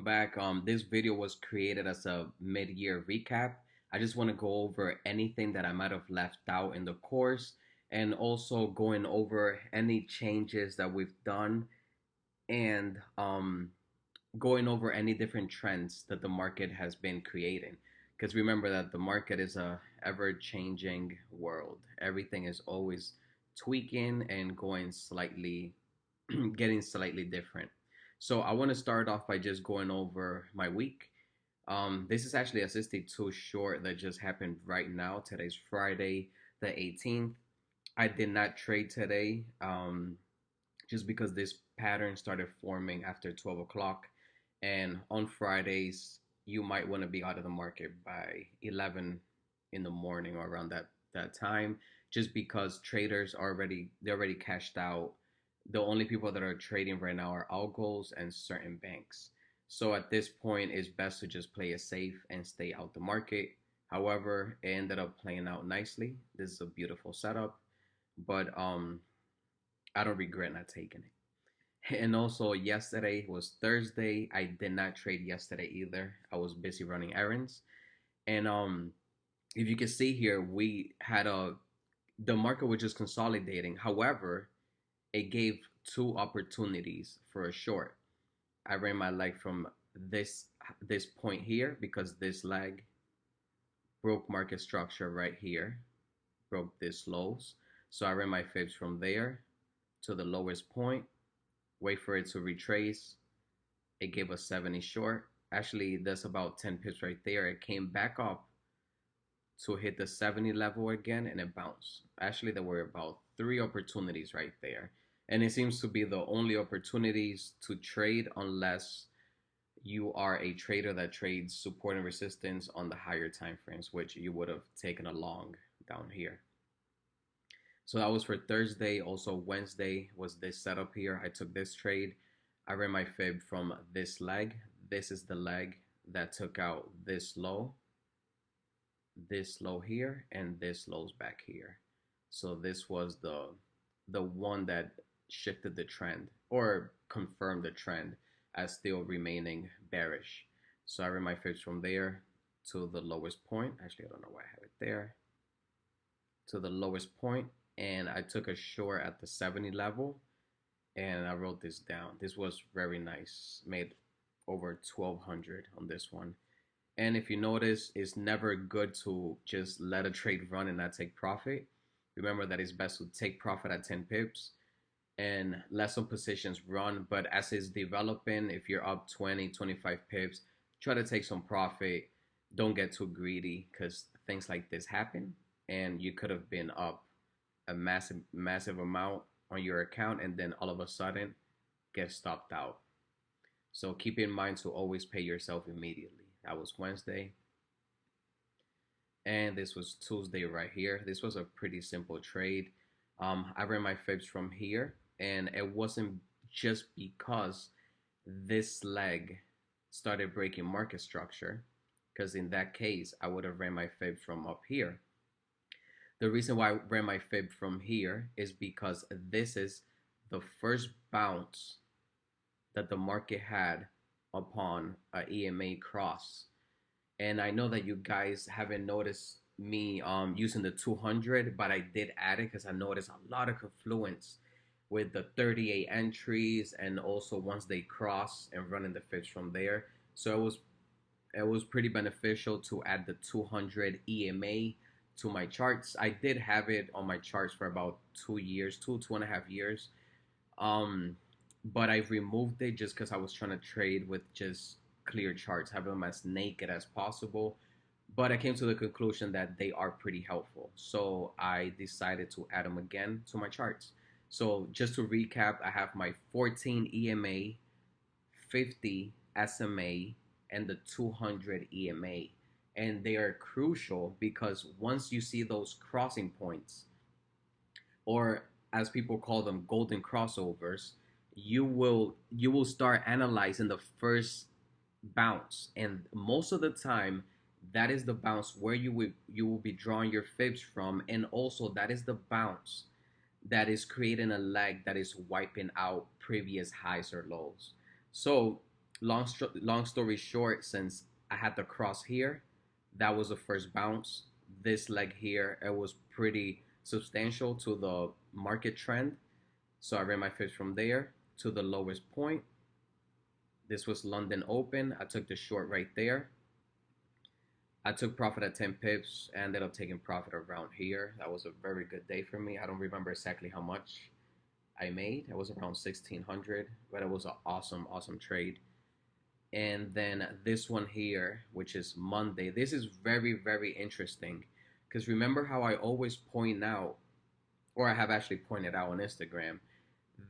back. This video was created as a mid-year recap. I just want to go over anything that I might have left out in the course and also going over any changes that we've done and going over any different trends that the market has been creating. Because remember that the market is a ever-changing world. Everything is always tweaking and going slightly, getting slightly different. So I want to start off by just going over my week. This is actually a 62 short that just happened right now. Today's Friday, the 18th. I did not trade today just because this pattern started forming after 12 o'clock. And on Fridays, you might want to be out of the market by 11 in the morning or around that time, just because traders they already cashed out. The only people that are trading right now are algos and certain banks. So at this point, it's best to just play it safe and stay out the market. However, it ended up playing out nicely. This is a beautiful setup, but I don't regret not taking it. And also, yesterday was Thursday. I did not trade yesterday either. I was busy running errands. And if you can see here, we had the market was just consolidating. However, it gave two opportunities for a short. I ran my leg from this point here because this leg broke market structure right here, broke this lows. So I ran my fibs from there to the lowest point, wait for it to retrace. It gave a 70 short. Actually, that's about 10 pips right there. It came back up to hit the 70 level again and it bounced. Actually, there were about three opportunities right there. And it seems to be the only opportunities to trade unless you are a trader that trades support and resistance on the higher time frames, which you would have taken a long down here. So that was for Thursday. Also Wednesday was this setup here. I took this trade. I ran my fib from this leg. This is the leg that took out this low here, and this low's back here. So this was the one that shifted the trend or confirmed the trend as still remaining bearish. So I ran my fibs from there to the lowest point. Actually, I don't know why I have it there. To the lowest point, and I took a short at the 70 level, and I wrote this down. This was very nice. Made over 1200 on this one. And if you notice, it's never good to just let a trade run and not take profit. Remember that it's best to take profit at 10 pips and let some positions run. But as it's developing, if you're up 20, 25 pips, try to take some profit. Don't get too greedy because things like this happen. And you could have been up a massive amount on your account and then all of a sudden get stopped out. So keep in mind to always pay yourself immediately. That was Wednesday. And this was Tuesday right here. This was a pretty simple trade. I ran my fibs from here, and it wasn't just because this leg started breaking market structure, because in that case, I would have ran my fib from up here. The reason why I ran my fib from here is because this is the first bounce that the market had upon a EMA cross. And I know that you guys haven't noticed me using the 200, but I did add it because I noticed a lot of confluence with the 38 entries and also once they cross and running the fibs from there. So it was pretty beneficial to add the 200 EMA to my charts. I did have it on my charts for about 2 years, two and a half years. But I removed it just because I was trying to trade with just clear charts, have them as naked as possible. But I came to the conclusion that they are pretty helpful. So I decided to add them again to my charts. So just to recap, I have my 14 EMA, 50 SMA, and the 200 EMA. And they are crucial because once you see those crossing points, or as people call them, golden crossovers, you will start analyzing the first bounce, and most of the time that is the bounce where you will be drawing your fibs from, and also that is the bounce that is creating a leg that is wiping out previous highs or lows. So Long story short, since I had the cross here, that was the first bounce. This leg here, it was pretty substantial to the market trend. So I ran my fibs from there to the lowest point. This was London Open. I took the short right there. I took profit at 10 pips. I ended up taking profit around here. That was a very good day for me. I don't remember exactly how much I made. It was around 1600, but it was an awesome, awesome trade. And then this one here, which is Monday. This is very, very interesting because remember how I always point out, or I have actually pointed out on Instagram,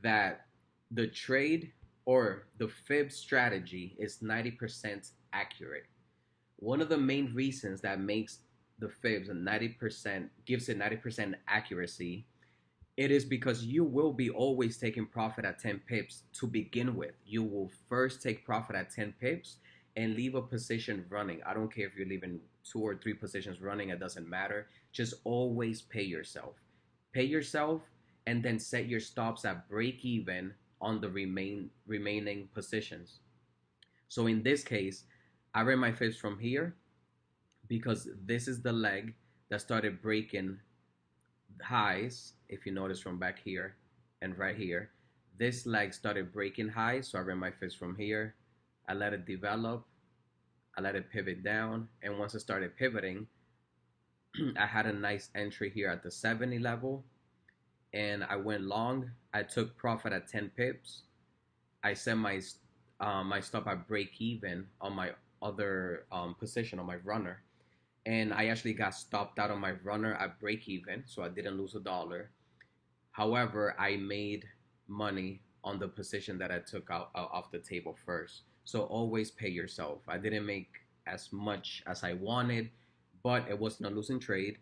that the trade or the fib strategy is 90% accurate. One of the main reasons that makes the fibs a 90% gives it 90% accuracy, it is because you will be always taking profit at 10 pips to begin with. You will first take profit at 10 pips and leave a position running. I don't care if you're leaving 2 or 3 positions running, it doesn't matter. Just always pay yourself. Pay yourself and then set your stops at break even on the remaining positions. So in this case, I ran my fibs from here because this is the leg that started breaking highs. If you notice from back here and right here, this leg started breaking highs. So I ran my fibs from here. I let it develop. I let it pivot down. And once it started pivoting, I had a nice entry here at the 70 level. And I went long. I took profit at 10 pips. I set my stop at break even on my other position on my runner, and I actually got stopped out on my runner at break even, so I didn't lose a dollar. However, I made money on the position that I took out off the table first. So always pay yourself. I didn't make as much as I wanted, but it wasn't a losing trade,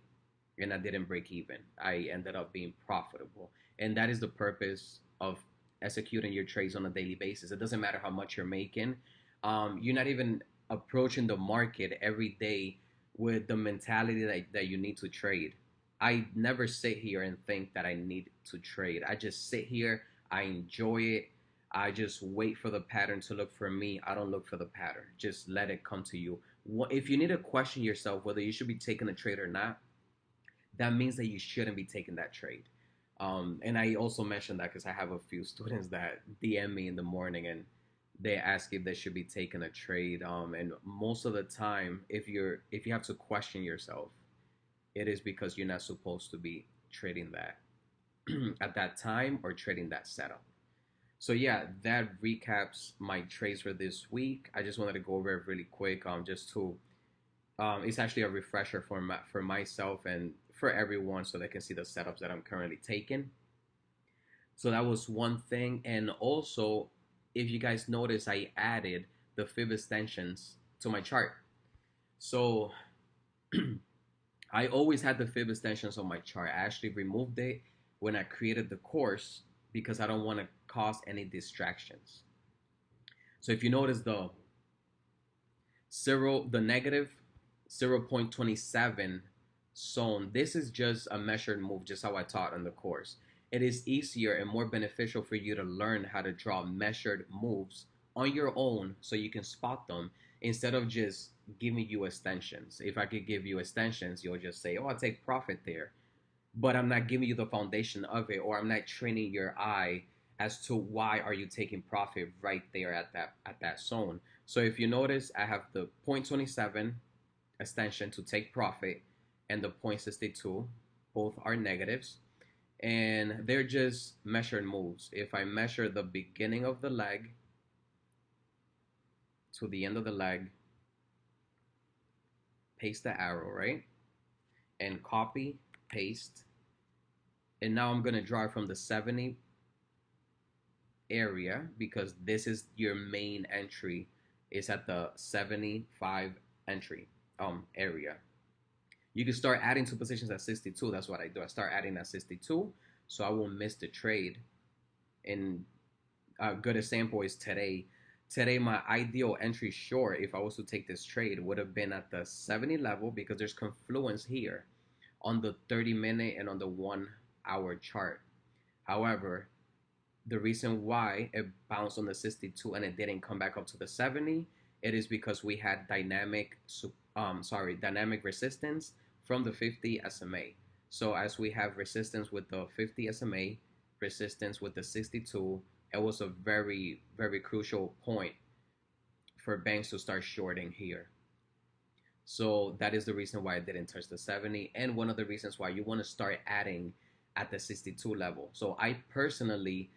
and I didn't break even. I ended up being profitable, and that is the purpose of executing your trades on a daily basis. It doesn't matter how much you're making. You're not even approaching the market every day with the mentality that you need to trade. I never sit here and think that I need to trade. I just sit here, I enjoy it. I just wait for the pattern to look for me. I don't look for the pattern. Just let it come to you. If you need to question yourself whether you should be taking a trade or not, that means that you shouldn't be taking that trade. And I also mentioned that because I have a few students that DM me in the morning and they ask if they should be taking a trade. And most of the time, if you have to question yourself, it is because you're not supposed to be trading that at that time or trading that setup. So yeah, that recaps my trades for this week. I just wanted to go over it really quick, just to it's actually a refresher for myself and for everyone so they can see the setups that I'm currently taking. So that was one thing. And also, if you guys notice, I added the fib extensions to my chart. So I always had the fib extensions on my chart. I actually removed it when I created the course because I don't want to cause any distractions. So if you notice the negative 0.27 zone, this is just a measured move, just how I taught in the course. It is easier and more beneficial for you to learn how to draw measured moves on your own so you can spot them instead of just giving you extensions. If I could give you extensions, you'll just say, oh, I'll take profit there. But I'm not giving you the foundation of it, or I'm not training your eye as to why are you taking profit right there at that zone. So if you notice, I have the 0.27 extension to take profit and the 0.62, both are negatives, and they're just measured moves. If I measure the beginning of the leg to the end of the leg, paste the arrow, right? And copy, paste. And now I'm going to draw from the 70 area because this is your main entry. It's at the 75 entry area. You can start adding to positions at 62. That's what I do. I start adding at 62 so I won't miss the trade. And a good example is today. Today, my ideal entry short, if I was to take this trade, would have been at the 70 level because there's confluence here on the 30-minute and on the 1 hour chart. However, the reason why it bounced on the 62 and it didn't come back up to the 70, it is because we had dynamic resistance from the 50 SMA. So as we have resistance with the 50 SMA, resistance with the 62, it was a very very crucial point for banks to start shorting here. So that is the reason why I didn't touch the 70, and one of the reasons why you want to start adding at the 62 level. So I personally,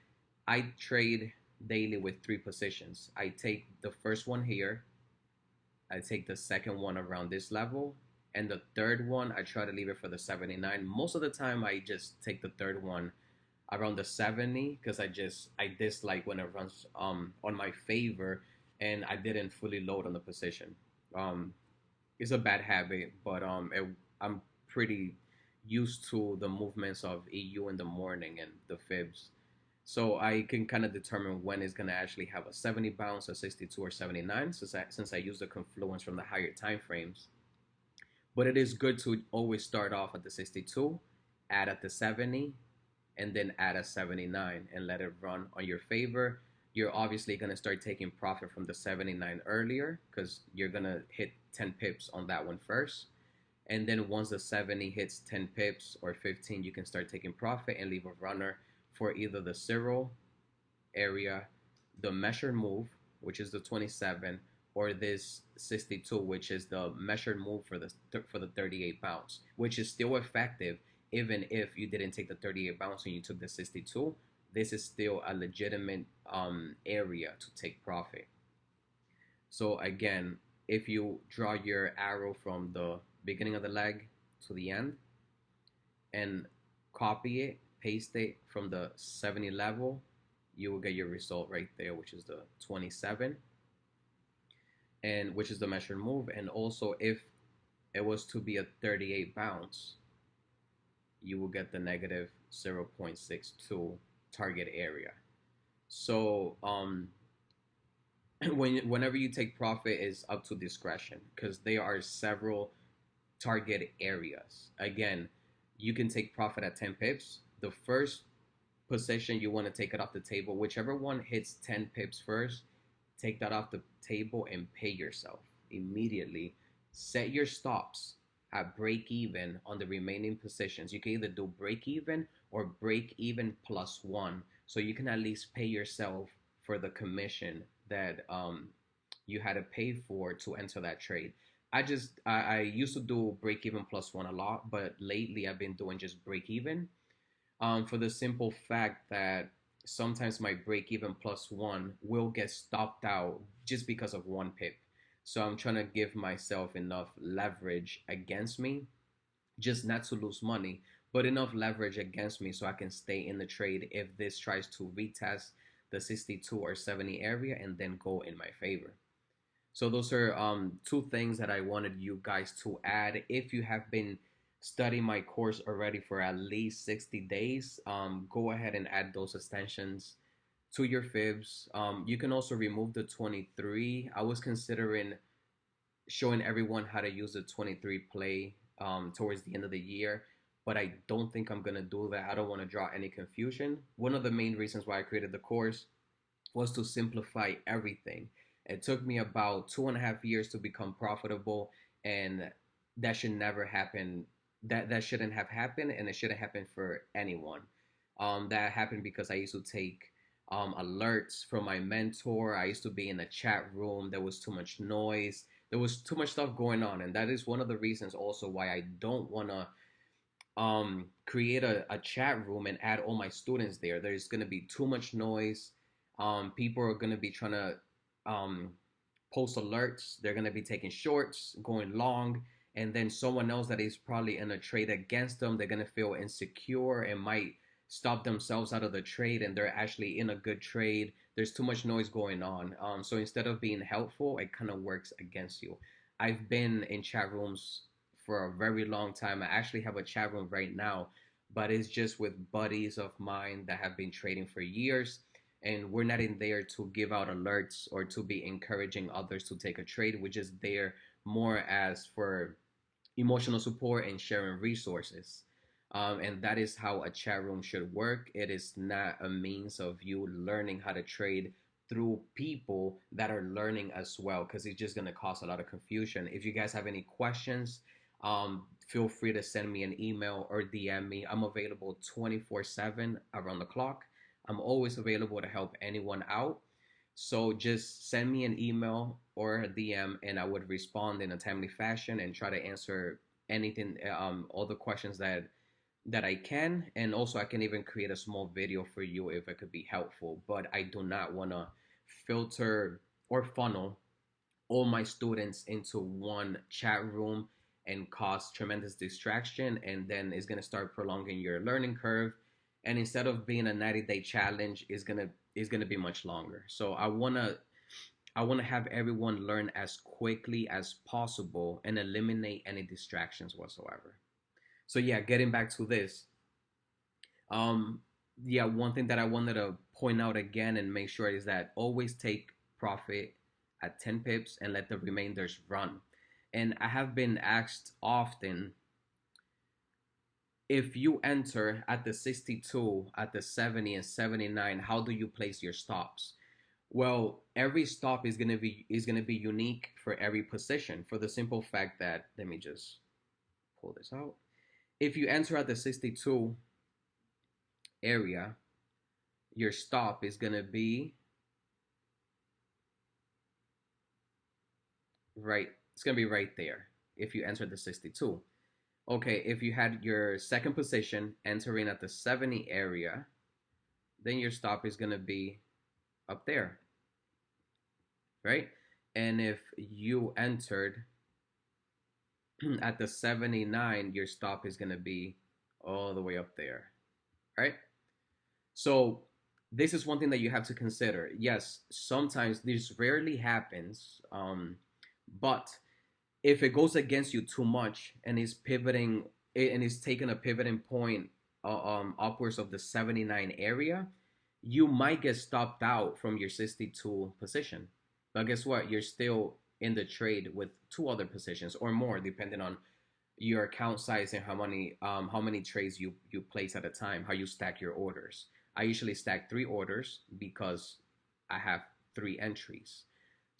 I trade daily with three positions. I take the first one here, I take the second one around this level, and the third one I try to leave it for the 79. Most of the time I just take the third one around the 70 because I dislike when it runs on my favor and I didn't fully load on the position. Um, it's a bad habit, but I'm pretty used to the movements of EU in the morning and the fibs. So I can kind of determine when it's going to actually have a 70 bounce, a 62 or 79 since I use the confluence from the higher time frames. But it is good to always start off at the 62, add at the 70, and then add a 79 and let it run on your favor. You're obviously going to start taking profit from the 79 earlier because you're going to hit 10 pips on that one first. And then once the 70 hits 10 pips or 15, you can start taking profit and leave a runner for either the zero area, the measured move, which is the 27, or this 62, which is the measured move for the 38 bounce, which is still effective even if you didn't take the 38 bounce and you took the 62. This is still a legitimate area to take profit. So again, if you draw your arrow from the beginning of the leg to the end and copy it, paste it from the 70 level, you will get your result right there, which is the 27, and which is the measured move. And also, if it was to be a 38 bounce, you will get the negative 0.62 target area. So whenever you take profit is up to discretion because there are several target areas. Again, you can take profit at 10 pips. The first position you want to take it off the table, whichever one hits 10 pips first, take that off the table and pay yourself immediately. Set your stops at break even on the remaining positions. You can either do break even or break even plus one, so you can at least pay yourself for the commission that you had to pay for to enter that trade. I used to do break even plus one a lot, but lately I've been doing just break even, for the simple fact that sometimes my break even plus one will get stopped out just because of one pip. So I'm trying to give myself enough leverage against me, just not to lose money, but enough leverage against me so I can stay in the trade if this tries to retest the 62 or 70 area and then go in my favor. So those are two things that I wanted you guys to add. If you have been studying my course already for at least 60 days, go ahead and add those extensions to your fibs. You can also remove the 23. I was considering showing everyone how to use the 23 play towards the end of the year, but I don't think I'm going to do that. I don't want to draw any confusion. One of the main reasons why I created the course was to simplify everything. It took me about 2.5 years to become profitable, and that should never happen. That shouldn't have happened, and it shouldn't happen for anyone. That happened because I used to take alerts from my mentor. I used to be in a chat room. There was too much noise. There was too much stuff going on, and that is one of the reasons also why I don't want to create a chat room and add all my students there. There's going to be too much noise. People are going to be trying to um, post alerts. They're going to be taking shorts, going long, and then someone else that is probably in a trade against them, they're going to feel insecure and might stop themselves out of the trade, and they're actually in a good trade. There's too much noise going on. So instead of being helpful, it kind of works against you. I've been in chat rooms for a very long time. I actually have a chat room right now, but it's just with buddies of mine that have been trading for years. And we're not in there to give out alerts or to be encouraging others to take a trade. We're just there more as for emotional support and sharing resources. And that is how a chat room should work. It is not a means of you learning how to trade through people that are learning as well, because it's just going to cause a lot of confusion. If you guys have any questions, feel free to send me an email or DM me. I'm available 24/7 around the clock. I'm always available to help anyone out. So just send me an email or a DM, and I would respond in a timely fashion and try to answer anything, all the questions that I can. And also, I can even create a small video for you if it could be helpful. But I do not want to filter or funnel all my students into one chat room and cause tremendous distraction. And then it's going to start prolonging your learning curve. And instead of being a 90-day challenge, is gonna be much longer. So I wanna have everyone learn as quickly as possible and eliminate any distractions whatsoever. So yeah, getting back to this, um, yeah, one thing that I wanted to point out again and make sure is that always take profit at 10 pips and let the remainders run. And I have been asked often, if you enter at the 62, at the 70 and 79, how do you place your stops? Well, every stop is gonna be unique for every position, for the simple fact that, let me just pull this out. If you enter at the 62 area, your stop is gonna be right. It's gonna be right there if you enter the 62. Okay, if you had your second position entering at the 70 area, then your stop is gonna be up there, right? And if you entered at the 79, your stop is gonna be all the way up there, right? So this is one thing that you have to consider. Yes, sometimes this rarely happens, but if it goes against you too much and is pivoting and is taking a pivoting point upwards of the 79 area, you might get stopped out from your 62 position. But guess what? You're still in the trade with two other positions or more, depending on your account size and how many trades you place at a time, how you stack your orders. I usually stack three orders because I have three entries.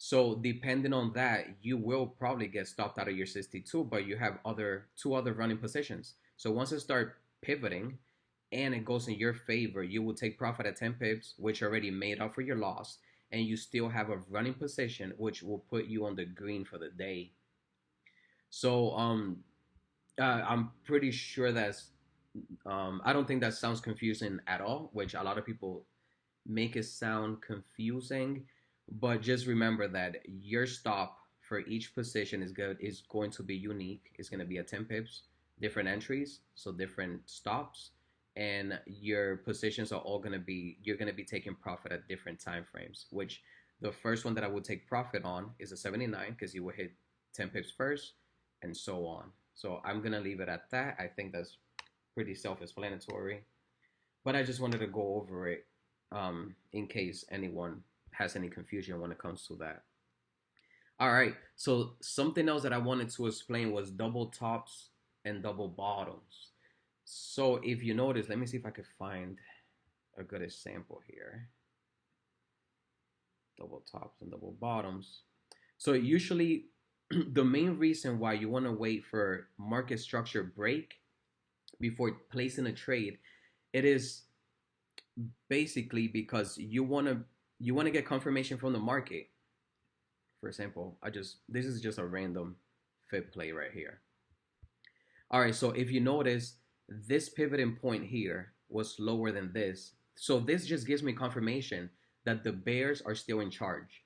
So depending on that, you will probably get stopped out of your 62, but you have two other running positions. So once it start pivoting and it goes in your favor, you will take profit at 10 pips, which already made up for your loss, and you still have a running position, which will put you on the green for the day. So I'm pretty sure I don't think that sounds confusing at all, which a lot of people make it sound confusing. But just remember that your stop for each position is going to be unique. It's going to be at 10 pips, different entries, so different stops, and your positions are all going to be you're going to be taking profit at different time frames. Which the first one that I would take profit on is a 79 because you will hit 10 pips first, and so on. So I'm gonna leave it at that. I think that's pretty self-explanatory, but I just wanted to go over it in case anyone has any confusion when it comes to that. All right. So something else that I wanted to explain was double tops and double bottoms. So if you notice, let me see if I could find a good example here. Double tops and double bottoms. So usually the main reason why you want to wait for market structure break before placing a trade, it is basically because you want to get confirmation from the market. For example, this is just a random fib play right here. All right, so if you notice, this pivoting point here was lower than this. So this just gives me confirmation that the bears are still in charge.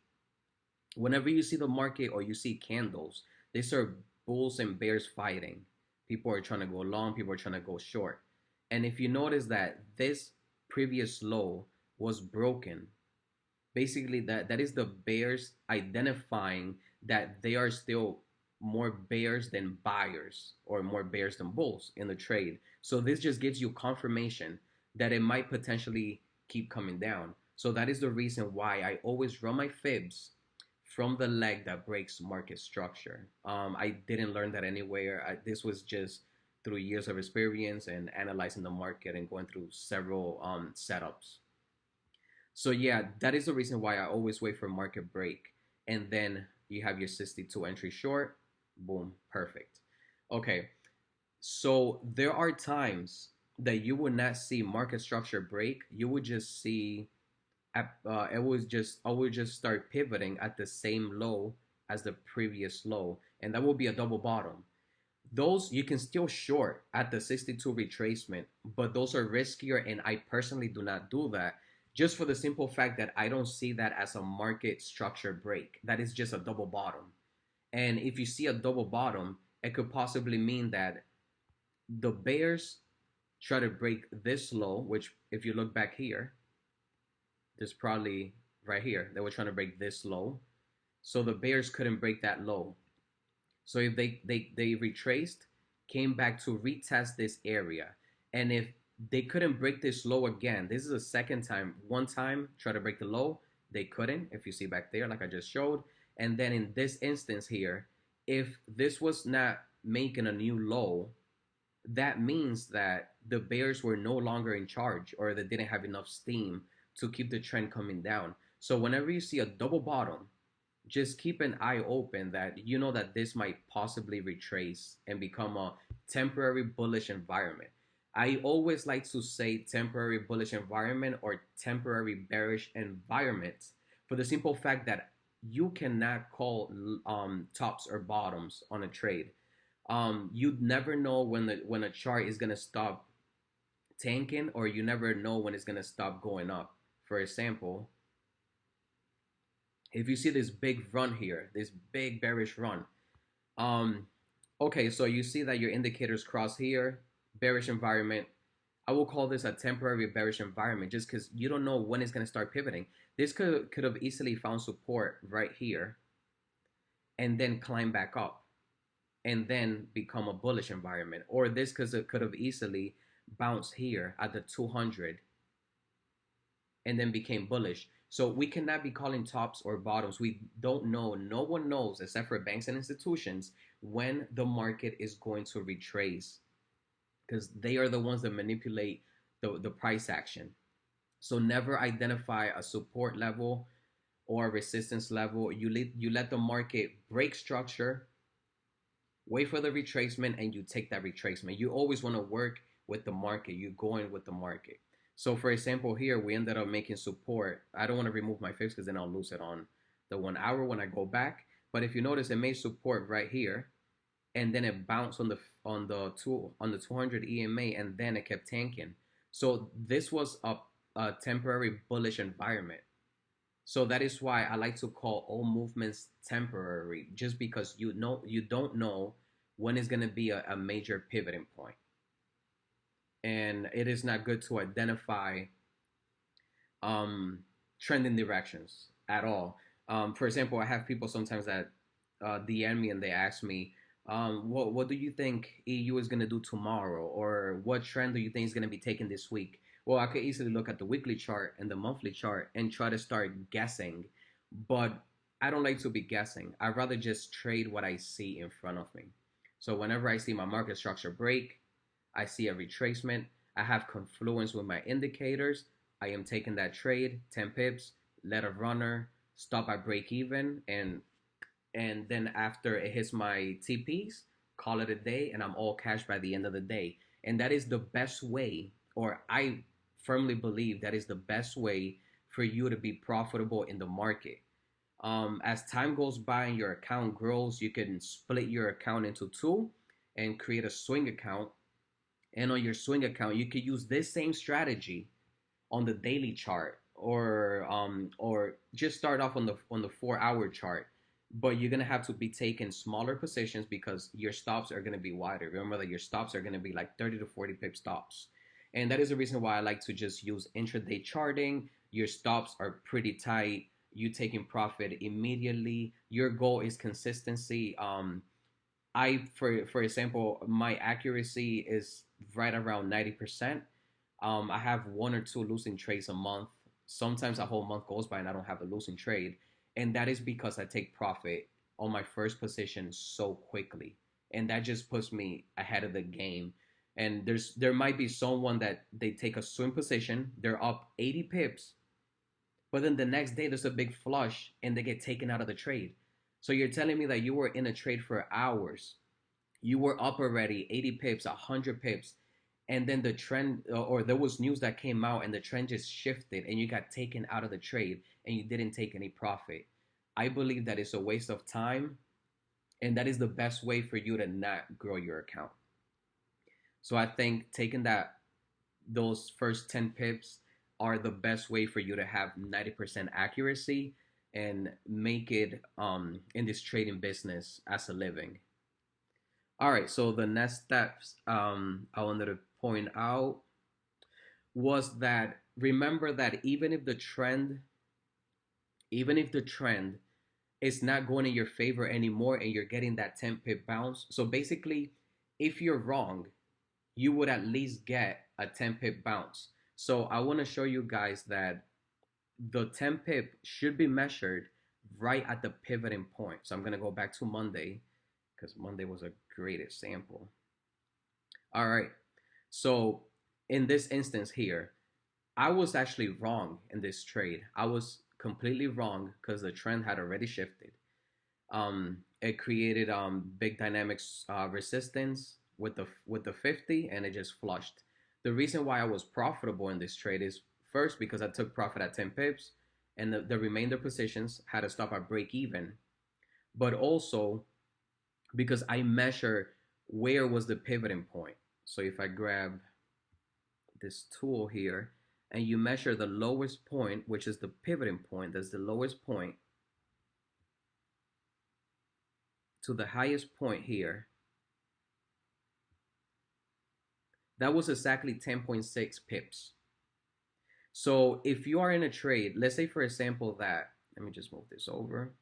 Whenever you see the market or you see candles, these are bulls and bears fighting. People are trying to go long, people are trying to go short. And if you notice that this previous low was broken, basically that is the bears identifying that they are still more bears than buyers or more bears than bulls in the trade. So this just gives you confirmation that it might potentially keep coming down. So that is the reason why I always run my fibs from the leg that breaks market structure. I didn't learn that anywhere. This was just through years of experience and analyzing the market and going through several setups. So yeah, that is the reason why I always wait for market break, and then you have your 62 entry short. Boom, perfect. Okay, so there are times that you would not see market structure break. You would just see I would just start pivoting at the same low as the previous low, and that will be a double bottom. Those you can still short at the 62 retracement, but those are riskier, and I personally do not do that just for the simple fact that I don't see that as a market structure break. That is just a double bottom. And if you see a double bottom, it could possibly mean that the bears try to break this low, which if you look back here, there's probably right here, they were trying to break this low. So the bears couldn't break that low. So if they retraced, came back to retest this area, and if they couldn't break this low again, this is a second time. One time try to break the low, they couldn't. If you see back there, like I just showed, and then in this instance here, if this was not making a new low, that means that the bears were no longer in charge or they didn't have enough steam to keep the trend coming down. So whenever you see a double bottom, just keep an eye open that you know that this might possibly retrace and become a temporary bullish environment. I always like to say temporary bullish environment or temporary bearish environment for the simple fact that you cannot call tops or bottoms on a trade. You'd never know when a chart is gonna stop tanking, or you never know when it's gonna stop going up. For example, if you see this big run here, this big bearish run, um, okay, so you see that your indicators cross here, bearish environment. I will call this a temporary bearish environment just because you don't know when it's going to start pivoting. This could have easily found support right here and then climb back up and then become a bullish environment. Or this could have easily bounced here at the 200 and then became bullish. So we cannot be calling tops or bottoms. We don't know. No one knows except for banks and institutions when the market is going to retrace because they are the ones that manipulate the price action. So never identify a support level or a resistance level. You let the market break structure, wait for the retracement, and you take that retracement. You always want to work with the market. You're going with the market. So for example, here we ended up making support. I don't want to remove my fix because then I'll lose it on the 1 hour when I go back. But if you notice, it made support right here, and then it bounced on the 200 EMA, and then it kept tanking. So this was a temporary bullish environment. So that is why I like to call all movements temporary, just because you don't know when is going to be a major pivoting point, and it is not good to identify um, trending directions at all. For example, I have people sometimes that DM me and they ask me, what do you think EU is going to do tomorrow, or what trend do you think is going to be taken this week? Well, I could easily look at the weekly chart and the monthly chart and try to start guessing, but I don't like to be guessing. I'd rather just trade what I see in front of me. So whenever I see my market structure break, I see a retracement, I have confluence with my indicators, I am taking that trade, 10 pips, let a runner, stop at break even, and then after it hits my TPs, call it a day, and I'm all cash by the end of the day. And that is the best way, or I firmly believe that is the best way for you to be profitable in the market. As time goes by and your account grows, you can split your account into two and create a swing account. And on your swing account, you could use this same strategy on the daily chart, or just start off on the 4 hour chart, but you're gonna have to be taking smaller positions because your stops are gonna be wider. Remember that your stops are gonna be like 30 to 40 pip stops, and that is the reason why I like to just use intraday charting. Your stops are pretty tight. You taking profit immediately. Your goal is consistency. For example, my accuracy is right around 90%. I have one or two losing trades a month. Sometimes a whole month goes by and I don't have a losing trade, and that is because I take profit on my first position so quickly. and that just puts me ahead of the game. And there might be someone that they take a swing position, they're up 80 pips, but then the next day there's a big flush and they get taken out of the trade. So you're telling me that you were in a trade for hours, you were up already 80 pips, 100 pips, and then the trend, or there was news that came out and the trend just shifted and you got taken out of the trade and you didn't take any profit. I believe that it's a waste of time, and that is the best way for you to not grow your account. So I think taking that those first 10 pips are the best way for you to have 90% accuracy and make it in this trading business as a living. All right, so the next steps I wanted to point out was that remember that even if the trend is not going in your favor anymore and you're getting that 10 pip bounce, so basically, if you're wrong, you would at least get a 10 pip bounce. So I want to show you guys that the 10 pip should be measured right at the pivoting point. So I'm going to go back to Monday because Monday was a great example. All right. So in this instance here, I was actually wrong in this trade. I was completely wrong because the trend had already shifted. It created big dynamics resistance with the 50, and it just flushed. The reason why I was profitable in this trade is first because I took profit at 10 pips, and the remainder positions had to stop at break even, but also because I measure where was the pivoting point. So if I grab this tool here and you measure the lowest point, which is the pivoting point, that's the lowest point, to the highest point here, that was exactly 10.6 pips. So if you are in a trade, let's say for example that, let me just move this over.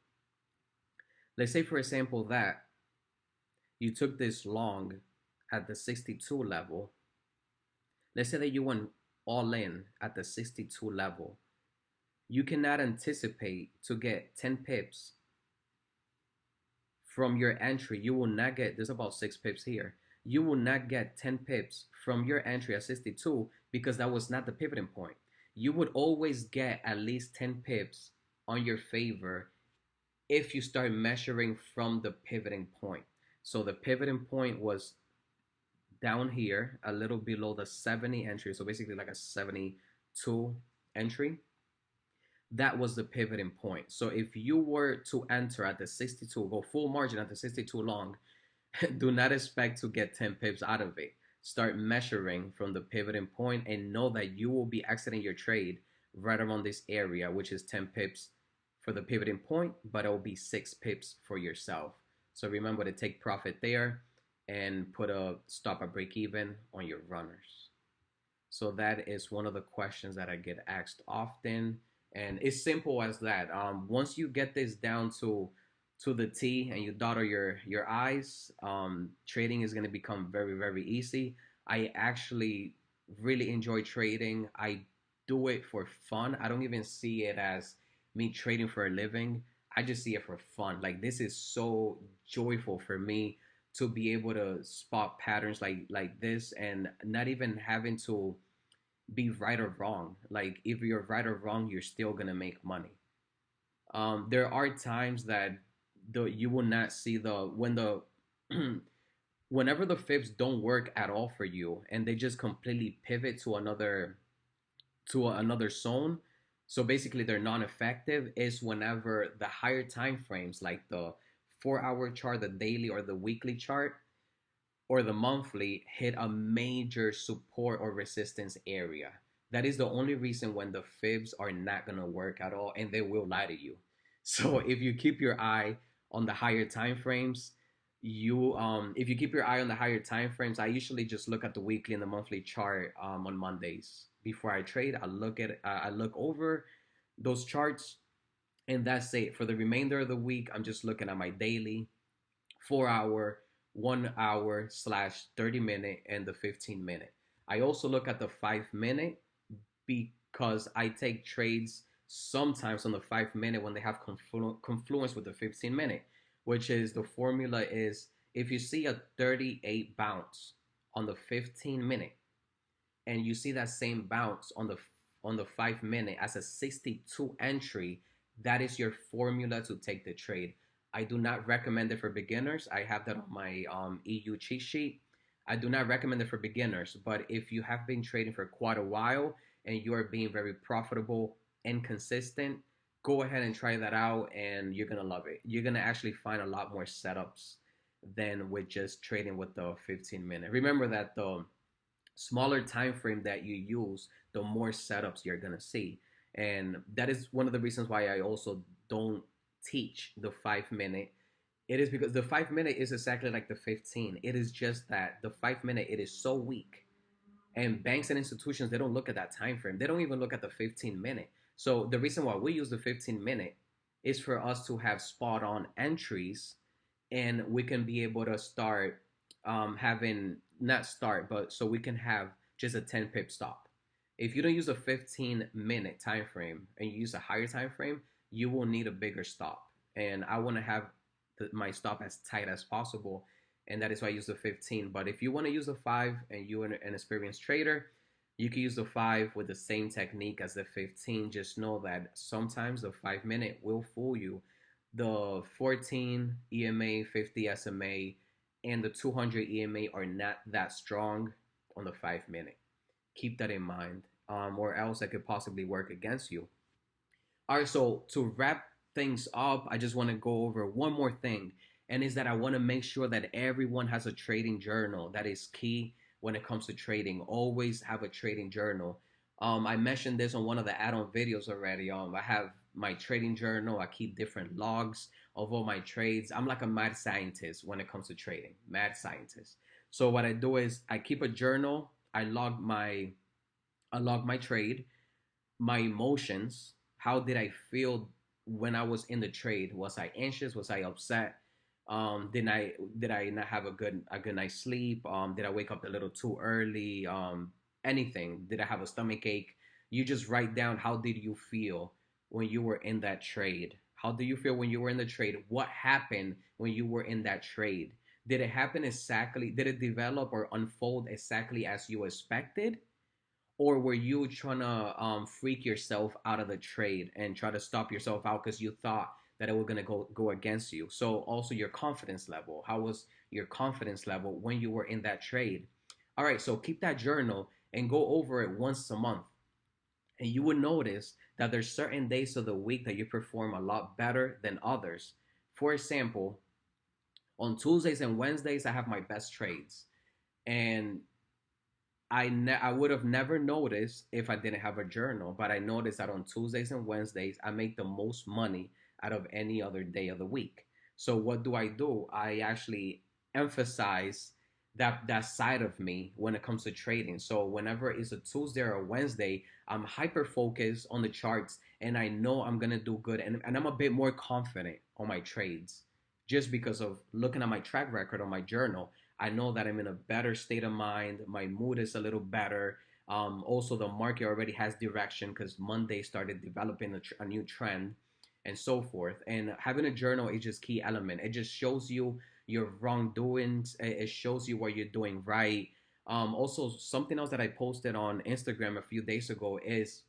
Let's say for example that you took this long at the 62 level. Let's say that you went all in at the 62 level. You cannot anticipate to get 10 pips from your entry. You will not get, there's about 6 pips here. You will not get 10 pips from your entry at 62 because that was not the pivoting point. You would always get at least 10 pips on your favor if you start measuring from the pivoting point. So the pivoting point was down here, a little below the 70 entry. So basically like a 72 entry. That was the pivoting point. So if you were to enter at the 62, go full margin at the 62 long, do not expect to get 10 pips out of it. Start measuring from the pivoting point and know that you will be exiting your trade right around this area, which is 10 pips for the pivoting point, but it will be 6 pips for yourself. So remember to take profit there and put a stop at break even on your runners. So that is one of the questions that I get asked often, and it's simple as that. Once you get this down to the T and you dot your I's, trading is going to become very very easy. I actually really enjoy trading. I do it for fun. I don't even see it as me trading for a living. I just see it for fun. Like this is so joyful for me to be able to spot patterns like this and not even having to be right or wrong. Like if you're right or wrong, you're still gonna make money. There are times that you will not see the when the whenever the fibs don't work at all for you and they just completely pivot to another zone. So basically they're non-effective is whenever the higher time frames like the 4 hour chart, the daily or the weekly chart or the monthly hit a major support or resistance area. That is the only reason when the fibs are not going to work at all and they will lie to you. So if you keep your eye on the higher time frames, you if you keep your eye on the higher time frames, I usually just look at the weekly and the monthly chart on Mondays before I trade. I look over those charts and that's it. For the remainder of the week, I'm just looking at my daily, 4 hour, 1 hour slash 30 minute, and the 15 minute. I also look at the 5 minute because I take trades sometimes on the 5 minute when they have confluence with the 15 minute, which is the formula is If you see a 38 bounce on the 15 minute, and you see that same bounce on the 5 minute as a 62 entry, that is your formula to take the trade. I do not recommend it for beginners. I have that on my EU cheat sheet. I do not recommend it for beginners, but if you have been trading for quite a while and you are being very profitable and consistent, go ahead and try that out, and you're gonna love it. You're gonna actually find a lot more setups than with just trading with the 15 minute. Remember that the smaller time frame that you use, the more setups you're gonna see. And that is one of the reasons why I also don't teach the 5 minute. It is because the 5 minute is exactly like the 15. It is just that the 5 minute, it is so weak. And banks and institutions, they don't look at that time frame. They don't even look at the 15 minute. So the reason why we use the 15 minute is for us to have spot on entries, and we can be able to start having, not start, but so we can have just a 10 pip stop. If you don't use a 15-minute time frame and you use a higher time frame, you will need a bigger stop. And I want to have my stop as tight as possible, and that is why I use the 15. But if you want to use the 5 and you're an experienced trader, you can use the 5 with the same technique as the 15. Just know that sometimes the 5 minute will fool you. The 14 EMA, 50 SMA, and the 200 EMA are not that strong on the 5 minute. Keep that in mind, or else it could possibly work against you. All right, so to wrap things up, I just want to go over one more thing, and is that I want to make sure that everyone has a trading journal. That is key when it comes to trading. Always have a trading journal. I mentioned this on one of the add-on videos already. I have my trading journal. I keep different logs of all my trades. I'm like a mad scientist when it comes to trading. Mad scientist. So what I do is I keep a journal. I log my trade, my emotions. How did I feel when I was in the trade? Was I anxious? Was I upset? Did I not have a good night's sleep? Did I wake up a little too early? Anything? Did I have a stomach ache? You just write down, how did you feel when you were in that trade? How do you feel when you were in the trade? What happened when you were in that trade? Did it happen exactly? Did it develop or unfold exactly as you expected? Or were you trying to freak yourself out of the trade and try to stop yourself out because you thought that it was going to go against you? So also your confidence level. How was your confidence level when you were in that trade? All right, so keep that journal and go over it once a month. And you would notice that there's certain days of the week that you perform a lot better than others. For example, on Tuesdays and Wednesdays, I have my best trades. And I would have never noticed if I didn't have a journal, but I noticed that on Tuesdays and Wednesdays I make the most money out of any other day of the week. So what do? I actually emphasize that side of me when it comes to trading. So whenever it's a Tuesday or a Wednesday, I'm hyper focused on the charts, and I know I'm gonna do good, and I'm a bit more confident on my trades just because of looking at my track record on my journal. I know that I'm in a better state of mind. My mood is a little better. Also, the market already has direction because Monday started developing a new trend and so forth. And having a journal is just key element. It just shows you your wrongdoings. It shows you what you're doing right. Also, something else that I posted on Instagram a few days ago is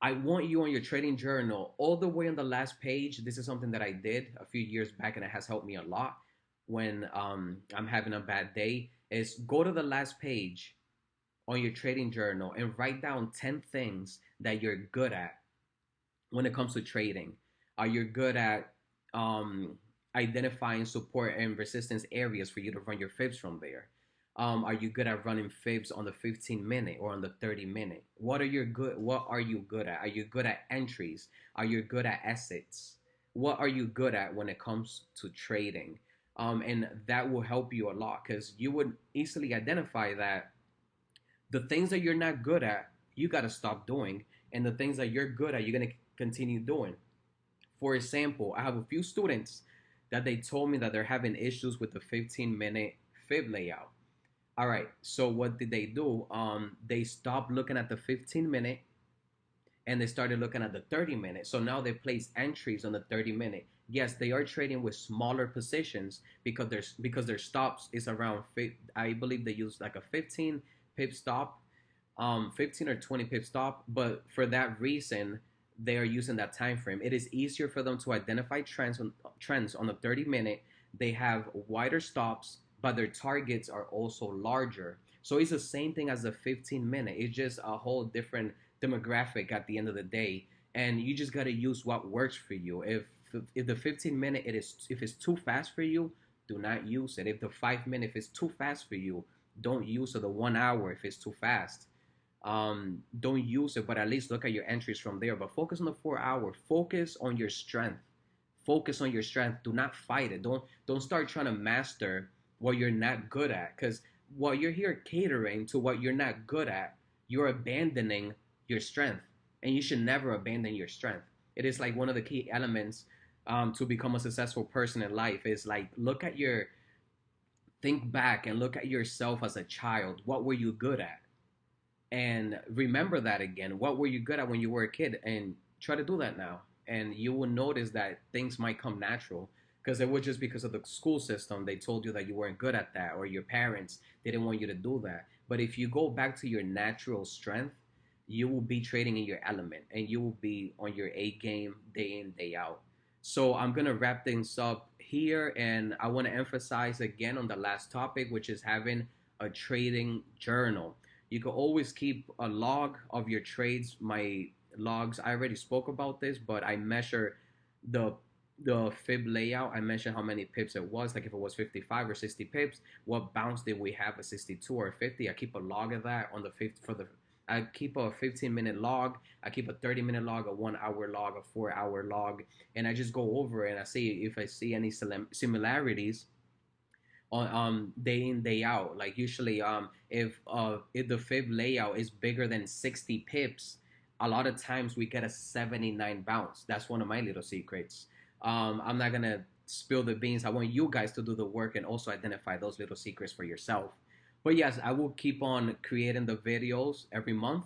I want you on your trading journal all the way on the last page. This is something that I did a few years back, and it has helped me a lot when I'm having a bad day. Is go to the last page on your trading journal and write down 10 things that you're good at when it comes to trading. Are you good at identifying support and resistance areas for you to run your fibs from there? Are you good at running fibs on the 15 minute or on the 30 minute? What are you good at? Are you good at entries? Are you good at assets? What are you good at when it comes to trading? And that will help you a lot because you would easily identify that the things that you're not good at, you got to stop doing. And the things that you're good at, you're going to continue doing. For example, I have a few students that they told me that they're having issues with the 15-minute fib layout. All right, so what did they do? They stopped looking at the 15-minute and they started looking at the 30-minute. So now they place entries on the 30-minute Yes, they are trading with smaller positions because their stops is around. I believe they use like a 15 pip stop, 15 or 20 pip stop. But for that reason, they are using that time frame. It is easier for them to identify trends on the 30 minute. They have wider stops, but their targets are also larger. So it's the same thing as the 15 minute. It's just a whole different demographic at the end of the day, and you just gotta use what works for you. If the 15 minute if it's too fast for you, do not use it. If the 5 minute if it's too fast for you, don't use it. The 1 hour if it's too fast, don't use it. But at least look at your entries from there. But focus on the 4 hour. Focus on your strength. Focus on your strength. Do not fight it. Don't start trying to master what you're not good at. Because while you're here catering to what you're not good at, you're abandoning your strength. And you should never abandon your strength. It is like one of the key elements to become a successful person in life. Is like think back and look at yourself as a child. What were you good at? And remember that again. What were you good at when you were a kid? And try to do that now. And you will notice that things might come natural, because it was just because of the school system. They told you that you weren't good at that, or your parents didn't want you to do that. But if you go back to your natural strength, you will be trading in your element and you will be on your A game day in, day out. So I'm going to wrap things up here. And I want to emphasize again on the last topic, which is having a trading journal. You can always keep a log of your trades. My logs, I already spoke about this, but I measure the fib layout. I mentioned how many pips it was, like if it was 55 or 60 pips, what bounce did we have at 62 or 50. I keep a log of that on the 50 for the I keep a 15-minute log. I keep a 30-minute log, a 1 hour log, a 4 hour log, and I just go over it and I see if I see any similarities on day in day out. Like usually, if the fib layout is bigger than 60 pips, a lot of times we get a 79 bounce. That's one of my little secrets. I'm not gonna spill the beans. I want you guys to do the work and also identify those little secrets for yourself. But yes, I will keep on creating the videos every month.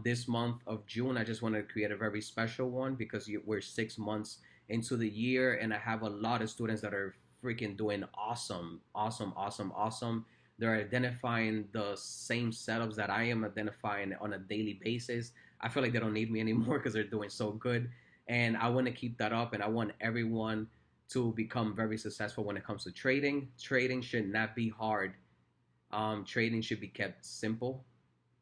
This month of June, I just want to create a very special one because we're 6 months into the year, and I have a lot of students that are freaking doing awesome, awesome, awesome, awesome. They're identifying the same setups that I am identifying on a daily basis. I feel like they don't need me anymore because they're doing so good. And I want to keep that up, and I want everyone to become very successful when it comes to trading. Trading should not be hard. Trading should be kept simple,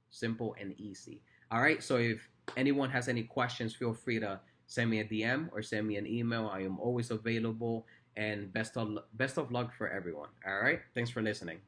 simple and easy. All right. So if anyone has any questions, feel free to send me a DM or send me an email. I am always available. And best of luck for everyone. All right. Thanks for listening.